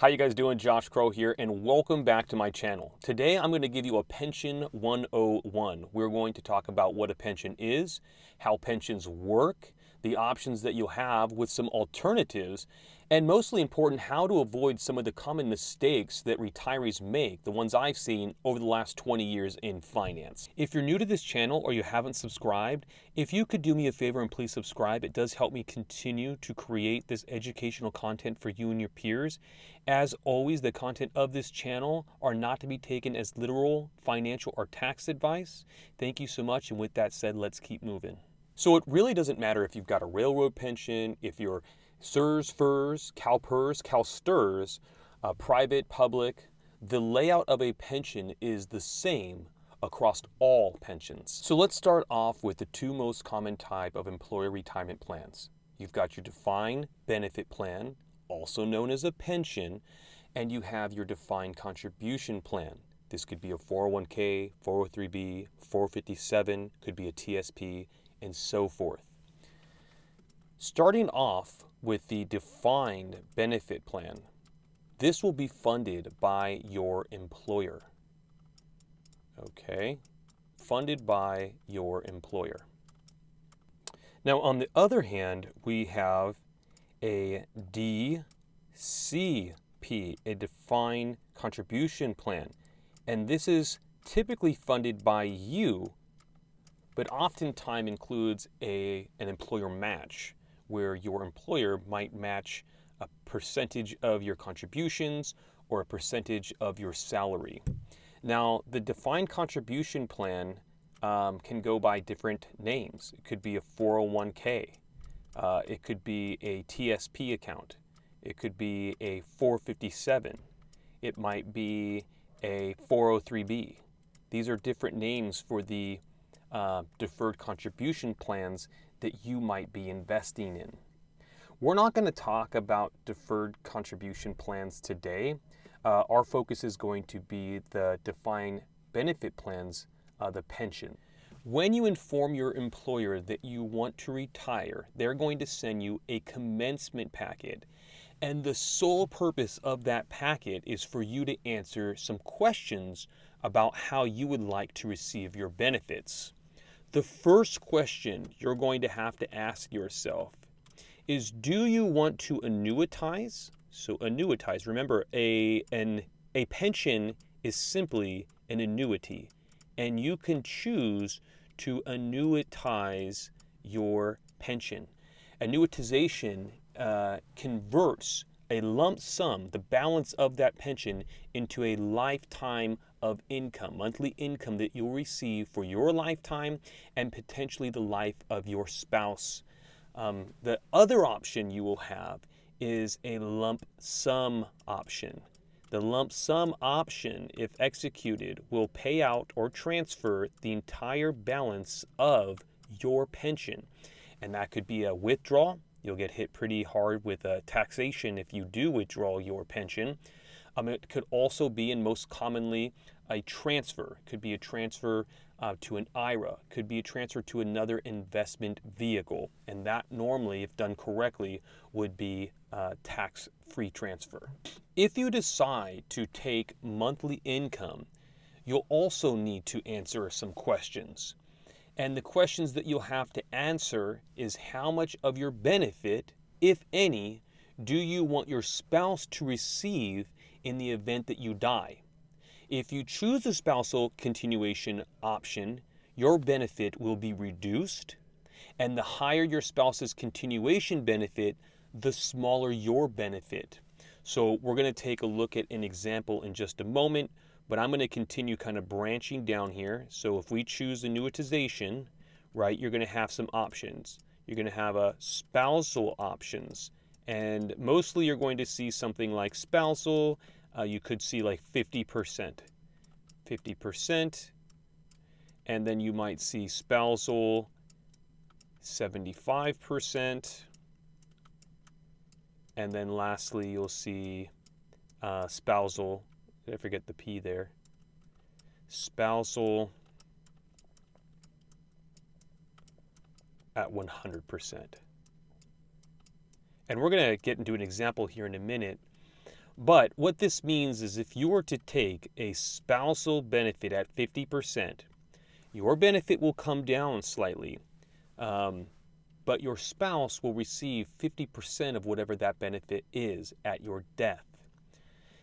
How you guys doing? Josh Crow here, and welcome back to my channel. Today I'm going to give you a Pension 101. We're going to talk about what a pension is, how pensions work, the options that you'll have with some alternatives, and mostly important, how to avoid some of the common mistakes that retirees make, the ones I've seen over the last 20 years in finance. If you're new to this channel or you haven't subscribed, if you could do me a favor and please subscribe, it does help me continue to create this educational content for you and your peers. As always, the content of this channel are not to be taken as literal financial or tax advice. Thank you so much, and with that said, let's keep moving. So it really doesn't matter if you've got a railroad pension, if you're CSRS, FERS, CalPERS, CalSTRS, private, public, the layout of a pension is the same across all pensions. So let's start off with the two most common type of employer retirement plans. You've got your defined benefit plan, also known as a pension, and you have your defined contribution plan. This could be a 401k, 403b, 457, could be a TSP, and so forth. Starting off with the defined benefit plan, this will be funded by your employer. Okay, funded by your employer. Now, on the other hand, we have a DCP, a defined contribution plan. And this is typically funded by you, but oftentimes includes an employer match, where your employer might match a percentage of your contributions or a percentage of your salary. Now, the defined contribution plan can go by different names. It could be a 401k. It could be a TSP account. It could be a 457. It might be a 403b. These are different names for the deferred contribution plans that you might be investing in. We're not going to talk about deferred contribution plans today. Our focus is going to be the defined benefit plans, the pension. When you inform your employer that you want to retire, they're going to send you a commencement packet. And the sole purpose of that packet is for you to answer some questions about how you would like to receive your benefits. The first question you're going to have to ask yourself is, do you want to annuitize? So annuitize, remember, a pension is simply an annuity, and you can choose to annuitize your pension. Annuitization converts a lump sum, the balance of that pension, into a lifetime of income, monthly income that you'll receive for your lifetime and potentially the life of your spouse. The other option you will have is a lump sum option. The lump sum option, if executed, will pay out or transfer the entire balance of your pension. And that could be a withdrawal. You'll get hit pretty hard with taxation if you do withdraw your pension. It could also be, and most commonly, a transfer. It could be a transfer to an IRA. It could be a transfer to another investment vehicle. And that normally, if done correctly, would be a tax-free transfer. If you decide to take monthly income, you'll also need to answer some questions. And the questions that you'll have to answer is, how much of your benefit, if any, do you want your spouse to receive in the event that you die? If you choose the spousal continuation option, your benefit will be reduced, and the higher your spouse's continuation benefit, the smaller your benefit. So we're going to take a look at an example in just a moment, but I'm going to continue kind of branching down here. So if we choose annuitization, right, you're going to have some options. You're going to have a spousal options, and mostly you're going to see something like spousal. You could see like 50%, and then you might see spousal 75%, and then lastly you'll see spousal, I forget the P there, spousal at 100%. And we're going to get into an example here in a minute, But what this means is if you were to take a spousal benefit at 50%, your benefit will come down slightly, but your spouse will receive 50% of whatever that benefit is at your death.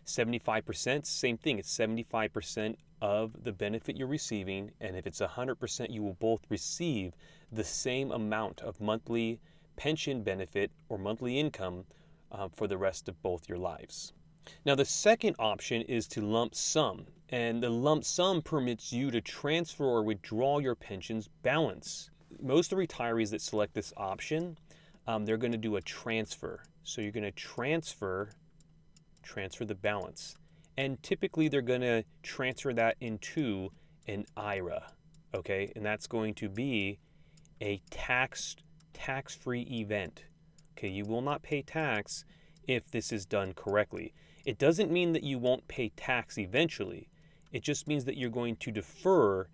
75%, same thing. It's 75% of the benefit you're receiving, and if it's 100%, you will both receive the same amount of monthly pension benefit or monthly income for the rest of both your lives. Now, the second option is to lump sum, and the lump sum permits you to transfer or withdraw your pension's balance. Most of the retirees that select this option, they're going to do a transfer. So you're going to transfer the balance. And typically they're going to transfer that into an IRA, okay? And that's going to be a tax-free event. Okay, you will not pay tax if this is done correctly. It doesn't mean that you won't pay tax eventually. It just means that you're going to defer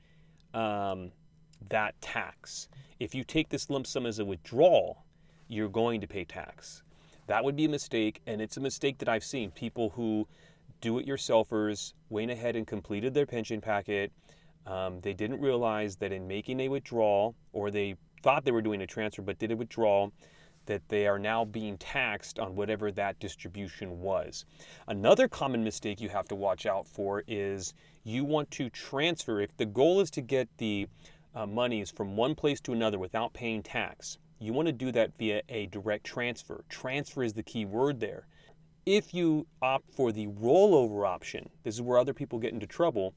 that tax. If you take this lump sum as a withdrawal, you're going to pay tax. That would be a mistake, and it's a mistake that I've seen. People who do-it-yourselfers went ahead and completed their pension packet. They didn't realize that in making a withdrawal, or they thought they were doing a transfer but did a withdrawal, that they are now being taxed on whatever that distribution was. Another common mistake you have to watch out for is you want to transfer. If the goal is to get the monies from one place to another without paying tax, you want to do that via a direct transfer. Transfer is the key word there. If you opt for the rollover option, this is where other people get into trouble,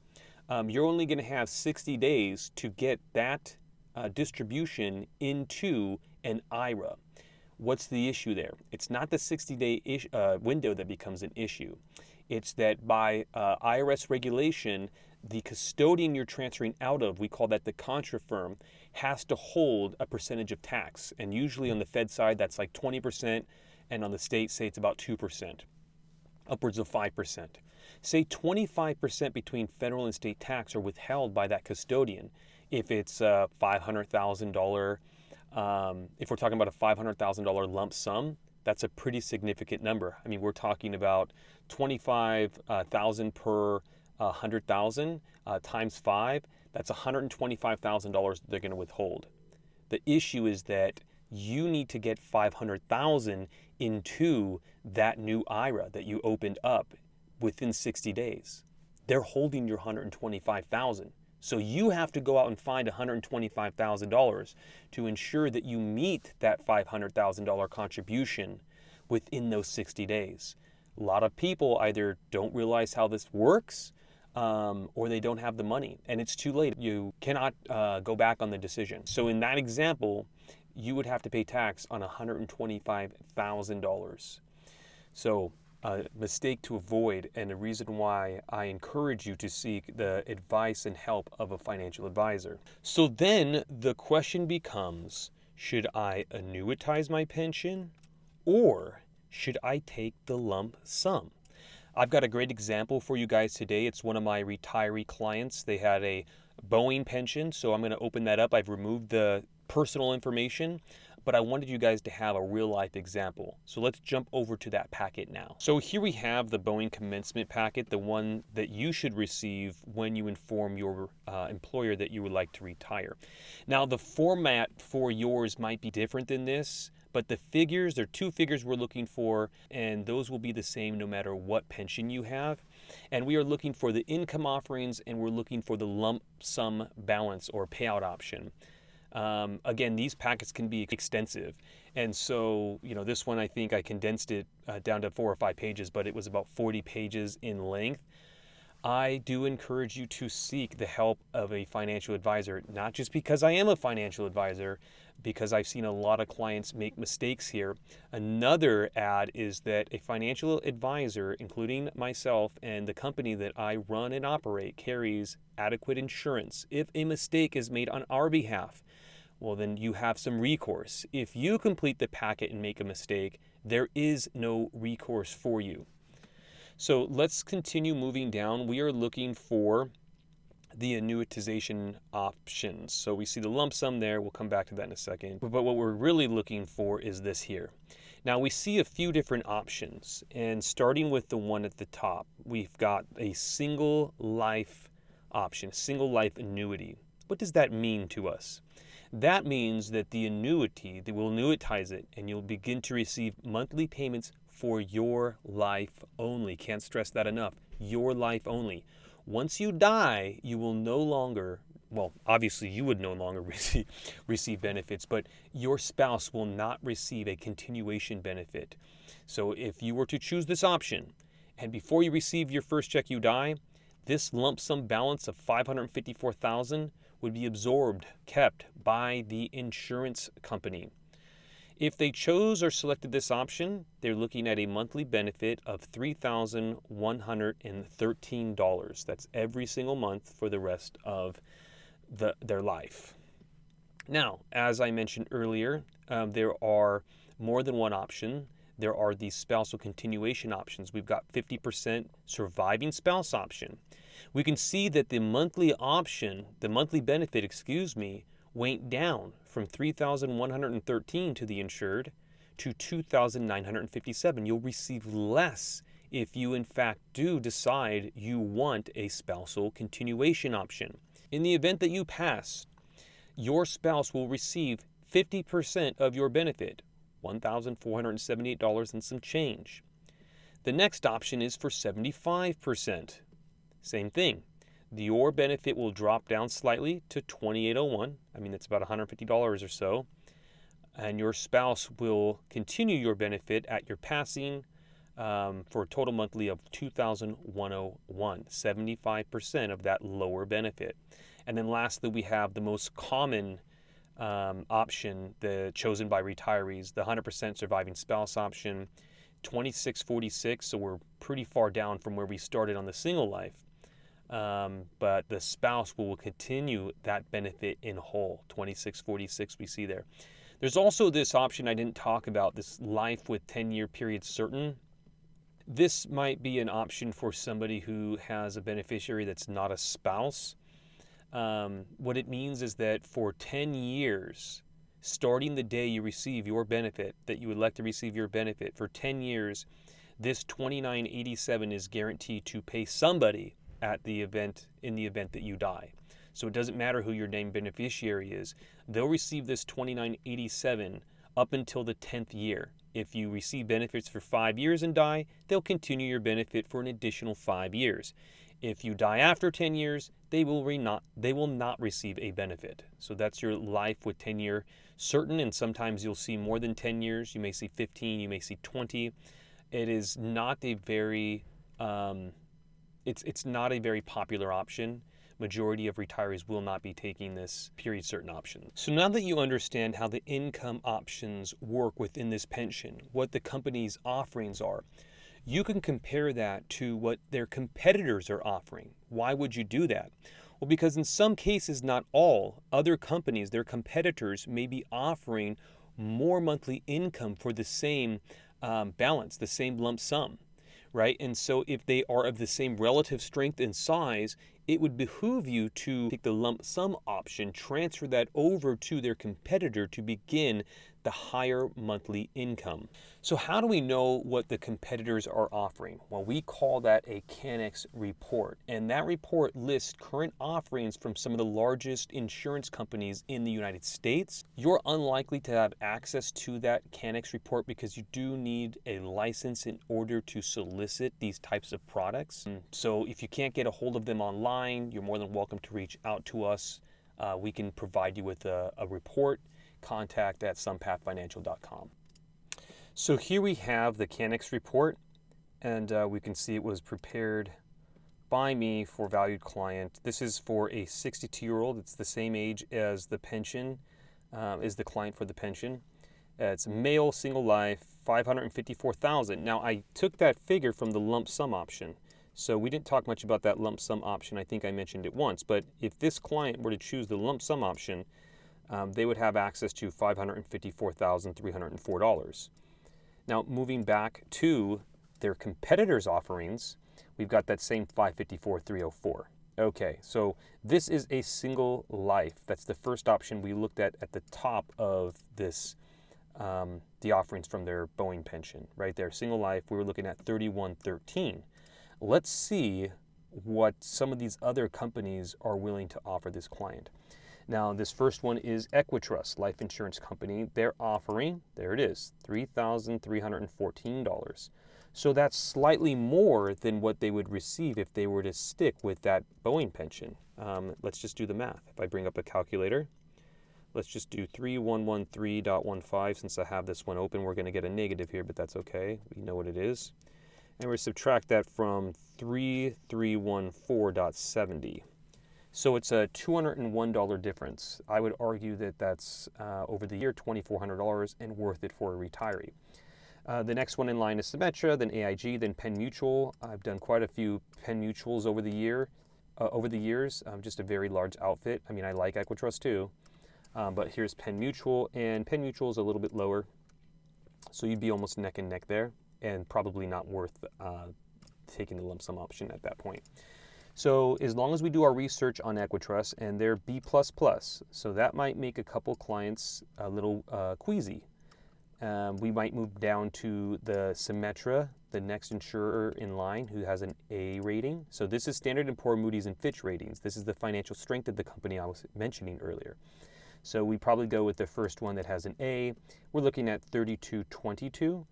you're only going to have 60 days to get that distribution into an IRA. What's the issue there? It's not the 60-day window that becomes an issue. It's that by IRS regulation, the custodian you're transferring out of, we call that the contra firm, has to hold a percentage of tax. And usually on the Fed side, that's like 20%, and on the state, say it's about 2%, upwards of 5%. Say 25% between federal and state tax are withheld by that custodian. If it's a $500,000, if we're talking about a $500,000 lump sum, that's a pretty significant number. I mean, we're talking about $25,000 per 100,000 times 5. That's $125,000 they're going to withhold. The issue is that you need to get $500,000 into that new IRA that you opened up within 60 days. They're holding your $125,000. So you have to go out and find $125,000 to ensure that you meet that $500,000 contribution within those 60 days. A lot of people either don't realize how this works or they don't have the money, and it's too late. You cannot go back on the decision. So in that example, you would have to pay tax on $125,000. So a mistake to avoid, and a reason why I encourage you to seek the advice and help of a financial advisor. So then the question becomes, should I annuitize my pension or should I take the lump sum? I've got a great example for you guys today. It's one of my retiree clients. They had a Boeing pension, so I'm going to open that up. I've removed the personal information, but I wanted you guys to have a real life example. So let's jump over to that packet now. So here we have the Boeing commencement packet, the one that you should receive when you inform your employer that you would like to retire. Now the format for yours might be different than this, but the figures, there are two figures we're looking for, and those will be the same no matter what pension you have. And we are looking for the income offerings, and we're looking for the lump sum balance or payout option. Again, these packets can be extensive. And so, this one, I think I condensed it down to 4 or 5 pages, but it was about 40 pages in length. I do encourage you to seek the help of a financial advisor, not just because I am a financial advisor, because I've seen a lot of clients make mistakes here. Another ad is that a financial advisor, including myself and the company that I run and operate, carries adequate insurance. If a mistake is made on our behalf, well, then you have some recourse. If you complete the packet and make a mistake, there is no recourse for you. So let's continue moving down. We are looking for the annuitization options. So we see the lump sum there. We'll come back to that in a second. But what we're really looking for is this here. Now we see a few different options, and starting with the one at the top, we've got a single life option, single life annuity. What does that mean to us? That means that the annuity, they will annuitize it, and you'll begin to receive monthly payments for your life only. Can't stress that enough. Your life only. Once you die, you will no longer, well, obviously you would no longer receive benefits, but your spouse will not receive a continuation benefit. So if you were to choose this option, and before you receive your first check you die, this lump sum balance of $554,000 would be absorbed, kept by the insurance company. If they chose or selected this option, they're looking at a monthly benefit of $3,113. That's every single month for the rest of their life. Now, as I mentioned earlier, there are more than one option. There are the spousal continuation options. We've got 50% surviving spouse option. We can see that the monthly benefit, went down from $3,113 to the insured to $2,957. You'll receive less if you in fact do decide you want a spousal continuation option. In the event that you pass, your spouse will receive 50% of your benefit, $1,478 and some change. The next option is for 75%. Same thing. Your benefit will drop down slightly to $2,801. That's about $150 or so. And your spouse will continue your benefit at your passing for a total monthly of $2,101, 75% of that lower benefit. And then lastly, we have the most common option, chosen by retirees, the 100% surviving spouse option, $2,646. So we're pretty far down from where we started on the single life. But the spouse will continue that benefit in whole, $2,646 we see there. There's also this option I didn't talk about, this life with 10-year period certain. This might be an option for somebody who has a beneficiary that's not a spouse. What it means is that for 10 years, starting the day you receive your benefit, that you elect to receive your benefit, for 10 years, this $2,987 is guaranteed to pay somebody in the event that you die. So it doesn't matter who your named beneficiary is. They'll receive this $2,987 up until the 10th year. If you receive benefits for 5 years and die, they'll continue your benefit for an additional 5 years. If you die after 10 years, they will not receive a benefit. So that's your life with 10-year certain, and sometimes you'll see more than 10 years. You may see 15, you may see 20. It is not a very It's not a very popular option. Majority of retirees will not be taking this period certain option. So now that you understand how the income options work within this pension, what the company's offerings are, you can compare that to what their competitors are offering. Why would you do that? Well, because in some cases, not all, other companies, their competitors may be offering more monthly income for the same balance, the same lump sum. Right? And so if they are of the same relative strength and size, it would behoove you to take the lump sum option, transfer that over to their competitor to begin the higher monthly income. So how do we know what the competitors are offering? Well, we call that a Canex report. And that report lists current offerings from some of the largest insurance companies in the United States. You're unlikely to have access to that Canex report because you do need a license in order to solicit these types of products. So if you can't get a hold of them online, you're more than welcome to reach out to us. We can provide you with a report. Contact at sunpathfinancial.com. So here we have the Canex report, and we can see it was prepared by me for valued client. This is for a 62-year-old. It's the same age as the pension, is the client for the pension. It's male, single life, $554,000. Now I took that figure from the lump sum option. So we didn't talk much about that lump sum option. I think I mentioned it once, but if this client were to choose the lump sum option, they would have access to $554,304. Now, moving back to their competitors' offerings, we've got that same $554,304. Okay, so this is a single life. That's the first option we looked at the top of this the offerings from their Boeing pension. Right there, single life, we were looking at $31.13. Let's see what some of these other companies are willing to offer this client. Now, this first one is Equitrust Life Insurance Company. They're offering, there it is, $3,314. So that's slightly more than what they would receive if they were to stick with that Boeing pension. Let's just do the math. If I bring up a calculator, let's just do 3113.15. Since I have this one open, we're going to get a negative here, but that's okay. We know what it is. And we're subtract that from 3314.70. So it's a $201 difference. I would argue that that's over the year $2,400 and worth it for a retiree. The next one in line is Symetra, then AIG, then Penn Mutual. I've done quite a few Penn Mutuals over the years. Just a very large outfit. I mean, I like Equitrust too, but here's Penn Mutual, and Penn Mutual is a little bit lower, so you'd be almost neck and neck there, and probably not worth taking the lump sum option at that point. So as long as we do our research on Equitrust and they're B++, so that might make a couple clients a little queasy. We might move down to the Symetra, the next insurer in line who has an A rating. So this is Standard & Poor's, Moody's, and Fitch ratings. This is the financial strength of the company I was mentioning earlier. So we probably go with the first one that has an A. We're looking at 3222.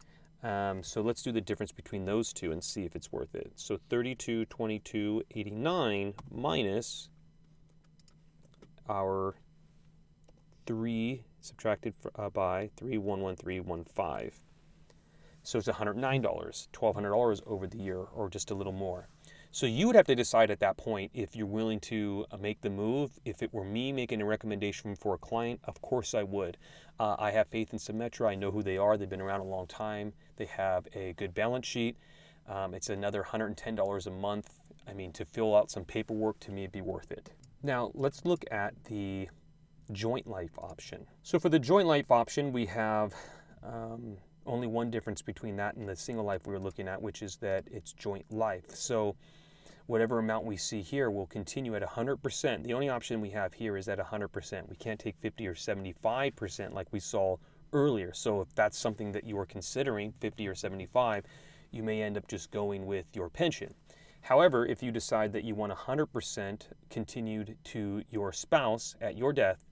So let's do the difference between those two and see if it's worth it. So 3222.89 minus our 3 subtracted by 3113.15. So it's $109, $1,200 over the year, or just a little more. So you would have to decide at that point if you're willing to make the move. If it were me making a recommendation for a client, of course I would. I have faith in Symetra. I know who they are. They've been around a long time. They have a good balance sheet. It's another $110 a month. I mean, to fill out some paperwork, to me, it'd be worth it. Now, let's look at the joint life option. So for the joint life option, we have only one difference between that and the single life we were looking at, which is that it's joint life. So whatever amount we see here will continue at 100%. The only option we have here is at 100%. We can't take 50 or 75% like we saw earlier. So if that's something that you are considering, 50 or 75, you may end up just going with your pension. However, if you decide that you want 100% continued to your spouse at your death,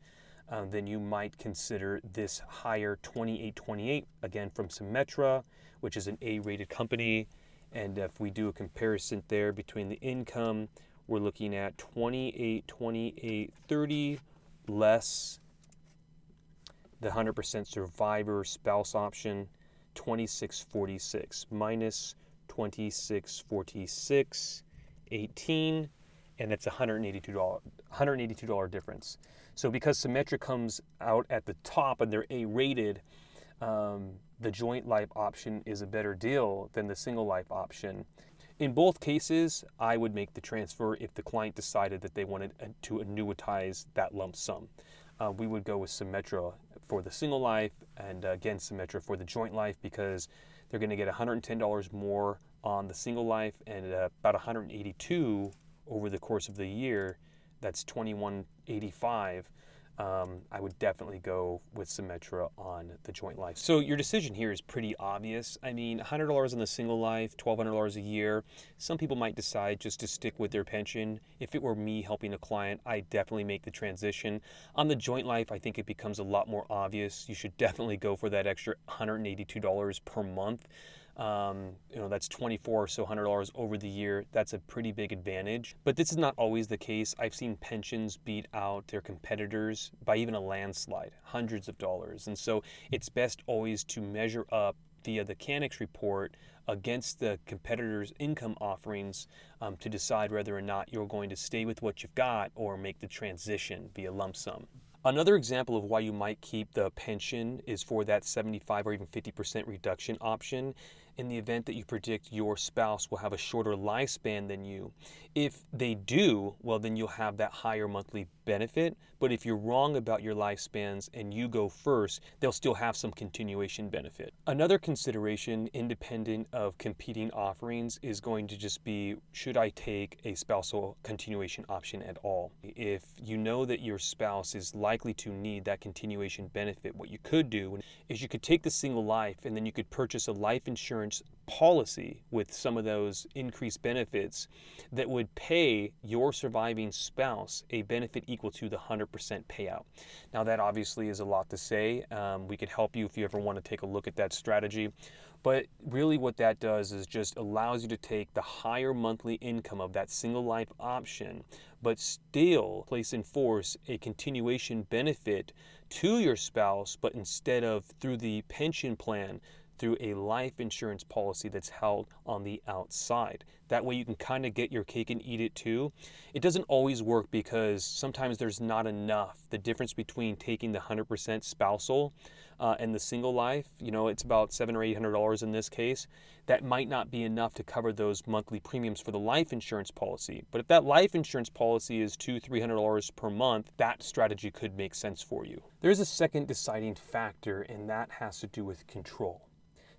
then you might consider this higher 2828, again from Symetra, which is an A-rated company. And if we do a comparison there between the income, we're looking at 2828.30 less the 100% survivor spouse option, 2646 minus 2646.18, and that's $182 difference. So because Symetra comes out at the top and they're A-rated, the joint life option is a better deal than the single life option. In both cases, I would make the transfer if the client decided that they wanted to annuitize that lump sum. We would go with Symetra for the single life, and again Symetra for the joint life, because they're going to get $110 more on the single life and about $182 over the course of the year. That's $21.85. I would definitely go with Symetra on the joint life. So your decision here is pretty obvious. I mean, $100 on the single life, $1,200 a year. Some people might decide just to stick with their pension. If it were me helping a client, I'd definitely make the transition. On the joint life, I think it becomes a lot more obvious. You should definitely go for that extra $182 per month. That's $24 or so $100 over the year. That's a pretty big advantage. But this is not always the case. I've seen pensions beat out their competitors by even a landslide, hundreds of dollars. And so it's best always to measure up via the Canex Report against the competitors' income offerings to decide whether or not you're going to stay with what you've got or make the transition via lump sum. Another example of why you might keep the pension is for that 75 or even 50% reduction option. in the event that you predict your spouse will have a shorter lifespan than you. If they do, well, then you'll have that higher monthly benefit. But if you're wrong about your lifespans and you go first, they'll still have some continuation benefit. Another consideration, independent of competing offerings, is going to just be, should I take a spousal continuation option at all? If you know that your spouse is likely to need that continuation benefit, what you could do is you could take the single life and then you could purchase a life insurance policy with some of those increased benefits that would pay your surviving spouse a benefit equal to the 100% payout. Now that obviously is a lot to say. We could help you if you ever want to take a look at that strategy. But really what that does is just allows you to take the higher monthly income of that single life option, but still place in force a continuation benefit to your spouse, but instead of through the pension plan, through a life insurance policy that's held on the outside. That way you can kind of get your cake and eat it too. It doesn't always work because sometimes there's not enough. The difference between taking the 100% spousal and the single life, it's about $700 or $800 in this case. That might not be enough to cover those monthly premiums for the life insurance policy. But if that life insurance policy is $200, $300 per month, that strategy could make sense for you. There's a second deciding factor, and that has to do with control.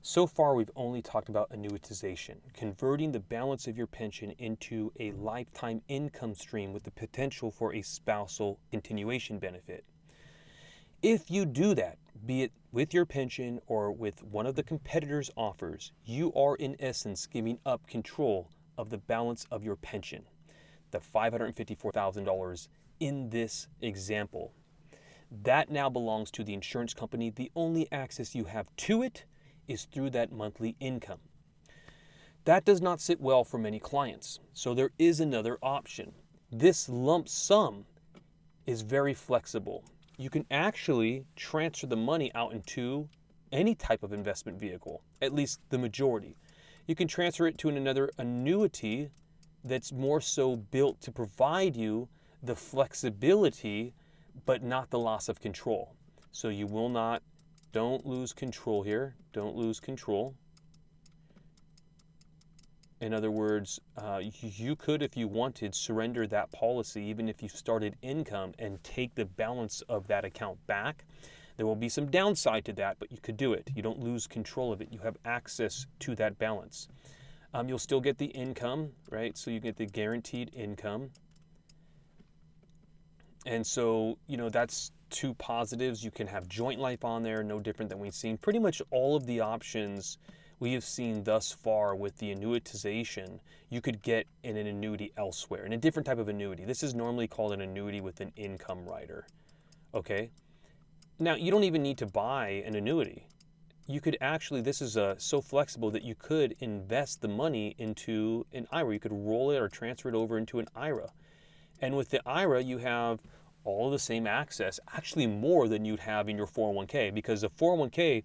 So far, we've only talked about annuitization, converting the balance of your pension into a lifetime income stream with the potential for a spousal continuation benefit. If you do that, be it with your pension or with one of the competitors' offers, you are in essence giving up control of the balance of your pension, the $554,000 in this example. That now belongs to the insurance company. The only access you have to it is through that monthly income. That does not sit well for many clients, so there is another option. This lump sum is very flexible. You can actually transfer the money out into any type of investment vehicle, at least the majority. You can transfer it to another annuity that's more so built to provide you the flexibility, but not the loss of control. So you will not, don't lose control here. Don't lose control. In other words, you could, if you wanted, surrender that policy even if you started income and take the balance of that account back. There will be some downside to that, but you could do it. You don't lose control of it. You have access to that balance. You'll still get the income, right? So you get the guaranteed income. And so, that's two positives. You can have joint life on there, no different than we've seen. Pretty much all of the options we have seen thus far with the annuitization, you could get in an annuity elsewhere, in a different type of annuity. This is normally called an annuity with an income rider, okay? Now, you don't even need to buy an annuity. You could actually, this is so flexible that you could invest the money into an IRA. You could roll it or transfer it over into an IRA. And with the IRA, you have all of the same access, actually more than you'd have in your 401k, because a 401k,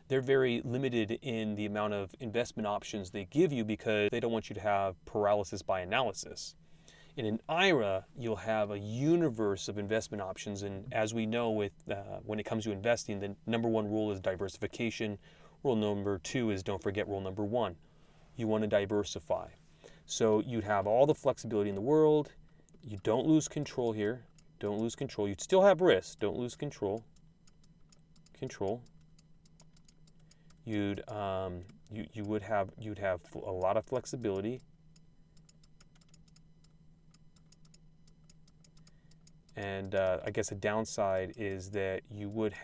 they're very limited in the amount of investment options they give you because they don't want you to have paralysis by analysis. In an IRA, you'll have a universe of investment options, and as we know with when it comes to investing, the number one rule is diversification. Rule number two is don't forget rule number one. You want to diversify. So you'd have all the flexibility in the world. You don't lose control here. Don't lose control. You'd still have risk. Don't lose control. You'd have a lot of flexibility. And I guess a downside is that you'd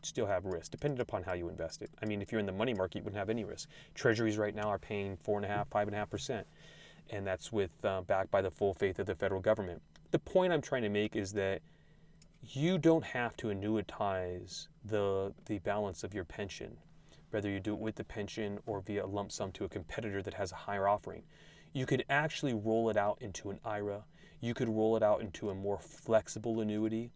still have risk, depending upon how you invest it. I mean, if you're in the money market, you wouldn't have any risk. Treasuries right now are paying 4.5%, 5.5%, and that's backed by the full faith of the federal government. The point I'm trying to make is that you don't have to annuitize the balance of your pension, whether you do it with the pension or via a lump sum to a competitor that has a higher offering. You could actually roll it out into an IRA. You could roll it out into a more flexible annuity.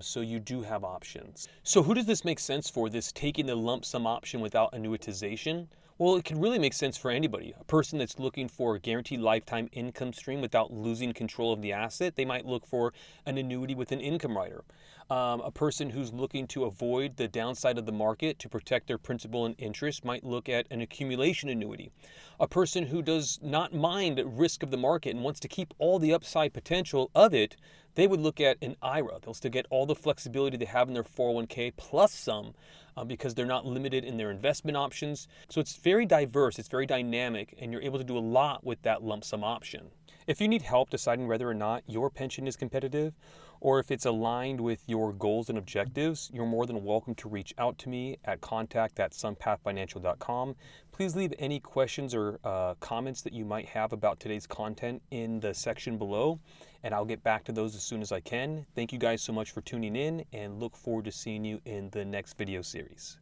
So you do have options. So who does this make sense for, this taking the lump sum option without annuitization? Well, it can really make sense for anybody. A person that's looking for a guaranteed lifetime income stream without losing control of the asset, they might look for an annuity with an income rider. A person who's looking to avoid the downside of the market to protect their principal and interest might look at an accumulation annuity. A person who does not mind risk of the market and wants to keep all the upside potential of it, they would look at an IRA. They'll still get all the flexibility they have in their 401k plus some, because they're not limited in their investment options. So it's very diverse, it's very dynamic, and you're able to do a lot with that lump sum option. If you need help deciding whether or not your pension is competitive, or if it's aligned with your goals and objectives, you're more than welcome to reach out to me at contact@sunpathfinancial.com. Please leave any questions or comments that you might have about today's content in the section below, and I'll get back to those as soon as I can. Thank you guys so much for tuning in, and look forward to seeing you in the next video series.